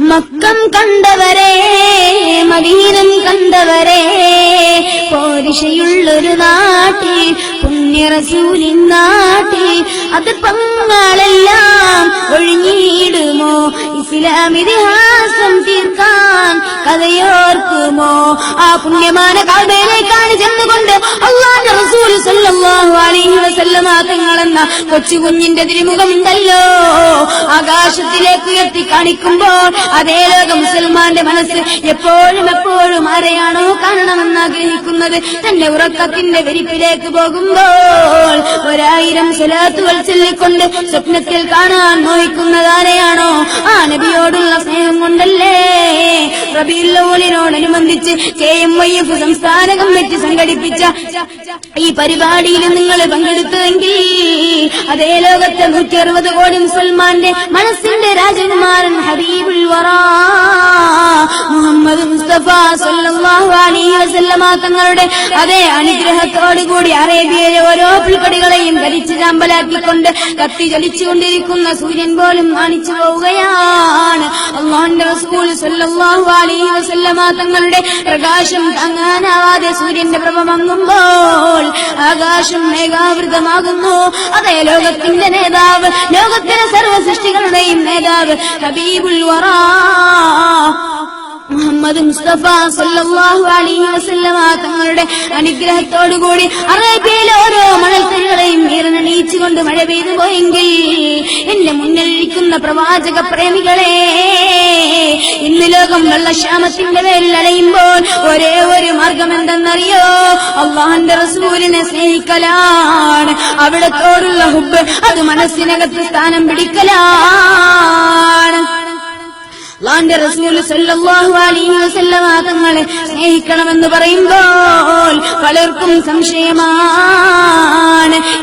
മക്കം കണ്ടവരെ, മദീനം കണ്ടവരെ, പോരിശയുള്ളൊരു നാട്ടിൽ, പുണ്യ റസൂലിൻ നാട്ടിൽ അതിർപ്പങ്ങളെല്ലാം ഒഴിഞ്ഞിടുമോ? ഇസ്ലാമിതിഹാസം തീർക്കാൻ കഥയോർക്കുമോ? ആ പുണ്യமான കഅബയിലേക്കാണ് ചെന്നുകൊണ്ട് അല്ലാഹുവിന്റെ റസൂൽ സല്ലല്ലാഹു അലൈഹി വസല്ലമ തങ്ങളെന്ന കൊച്ചു കുഞ്ഞിന്റെ തിരുമുഖമുണ്ടല്ലോ ആകാശത്തിലേക്ക് ഉയർത്തി കാണിക്കുമ്പോൾ അതേ ലോക മുസൽമാന്റെ മനസ്സ് എപ്പോഴും ആരെയാണോ കാണണമെന്ന് ആഗ്രഹിക്കുന്നത് തന്റെ ഉറക്കത്തിന്റെ വെരിപ്പിലേക്ക് പോകുമ്പോൾ 1000 സ്വലാത്തുകൾ ചൊല്ലിക്കൊണ്ട് സ്വപ്നത്തിൽ കാണാൻ മോഹിക്കുന്നതാരെയാണോ ആ നബിയോടുള്ള സ്നേഹം കൊണ്ടല്ലേ റബീഉൽ അവ്വലിനോടനുബന്ധിച്ച് KMYF സംസ്ഥാന കമ്മിറ്റി സംഘടിപ്പിച്ച ഈ പരിപാടിയിൽ നിങ്ങൾ പങ്കെടുത്തുവെങ്കിൽ അതേ ലോകത്തെ 160 കോടി മുസൽമാന്റെ മനസ്സിന്റെ രാജകുമാരൻ ഹബീബുൽ വറാ മുഹമ്മദ് മുസ്തഫ സല്ലല്ലാഹു അലൈഹി വസല്ലമ തങ്ങളുടെ അതേ അനുഗ്രഹത്തോടുകൂടി അറേബ്യയിലെ ഓരോ പുൽക്കടികളെയും കരിച്ചു ചാമ്പലാക്കിക്കൊണ്ട് കത്തി ജ്വലിച്ചുകൊണ്ടിരിക്കുന്ന സൂര്യൻ പോലും മാനിച്ചു പോവുകയാണ്. അല്ലാഹുവിന്റെ റസൂൽ സല്ലല്ലാഹു അലൈഹി വസല്ലമ തങ്ങളുടെ പ്രകാശം താങ്ങാനാവാതെ സൂര്യന്റെ പ്രഭ മങ്ങുമ്പോൾ ആകാശം മേഘാവൃതമാകുന്നു. അതേ ലോകത്തിന്റെ നേതാവ്, ലോകത്തിലെ സർവ്വ സൃഷ്ടികളുടെയും നേതാവ് ഹബീബുൽ വറാ മുഹമ്മദ് മുസ്തഫ സല്ലല്ലാഹു അലൈഹി വസല്ലമ തങ്ങളുടെ അനുഗ്രഹത്തോടുകൂടി അറേബ്യയിലെ ഓരോ മണൽത്തരികളെയും ഈറനണിയിച്ചുകൊണ്ട് മഴ പെയ്തു പോയെങ്കിൽ എന്റെ മുന്നിലിരിക്കുന്ന പ്രവാചക പ്രേമികളെ, ഇന്ന് ലോകം വെള്ളക്ഷാമത്തിന്റെ പേരിൽ അലയുമ്പോൾ ഒരേ ഒരു മാർഗം എന്തെന്നറിയോ? അല്ലാഹുവിന്റെ റസൂലിനെ സ്നേഹിക്കലാണ്. അവിടത്തോടുള്ള ഹുബ്ബ് അത് മനസ്സിനകത്ത് സ്ഥാനം പിടിക്കലാണ്. അല്ലാഹുവിന്റെ റസൂൽ സല്ലല്ലാഹു അലൈഹി വസല്ലമ തങ്ങളെ സ്നേഹിക്കണമെന്ന് പറയുമ്പോൾ പലർക്കും സംശയമാണ്.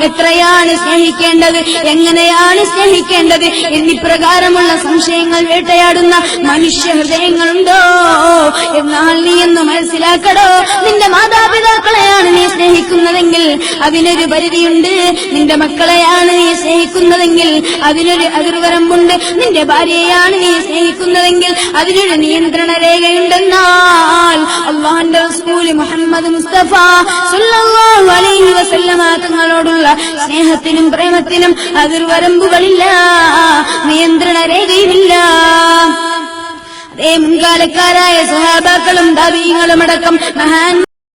എത്രയാണ് സ്നേഹിക്കേണ്ടത്, എങ്ങനെയാണ് സ്നേഹിക്കേണ്ടത് എന്നിപ്രകാരമുള്ള സംശയങ്ങൾ വേട്ടയാടുന്ന മനുഷ്യ ഹൃദയങ്ങളുണ്ടോ? എന്നാൽ നീ എന്ന് മനസ്സിലാക്കടോ, നിന്റെ മാതാപിതാക്കളെയാണ് നീ സ്നേഹിക്കുന്നതെങ്കിൽ അതിനൊരു പരിധിയുണ്ട്. നിന്റെ മക്കളെയാണ് നീ സ്നേഹിക്കുന്നതെങ്കിൽ അതിനൊരു അതിർവരമ്പുണ്ട്. നിന്റെ ഭാര്യയെയാണ് നീ സ്നേഹിക്കുന്നതെങ്കിൽ അതിനൊരു നിയന്ത്രണ രേഖയുണ്ടെന്നാൽ അല്ലാഹുവിന്റെ റസൂൽ മുഹമ്മദ് മുസ്തഫ സല്ലല്ലാഹു അലൈഹി വസല്ലമ തങ്ങളോടുള്ള സ്നേഹത്തിനും പ്രേമത്തിനും അതിർവരമ്പുകളില്ല, നിയന്ത്രണ രേഖയുമില്ല. അതേ മുൻകാലക്കാരായ സ്വഹാബാക്കളും താബീഈങ്ങളും അടക്കം മഹാൻ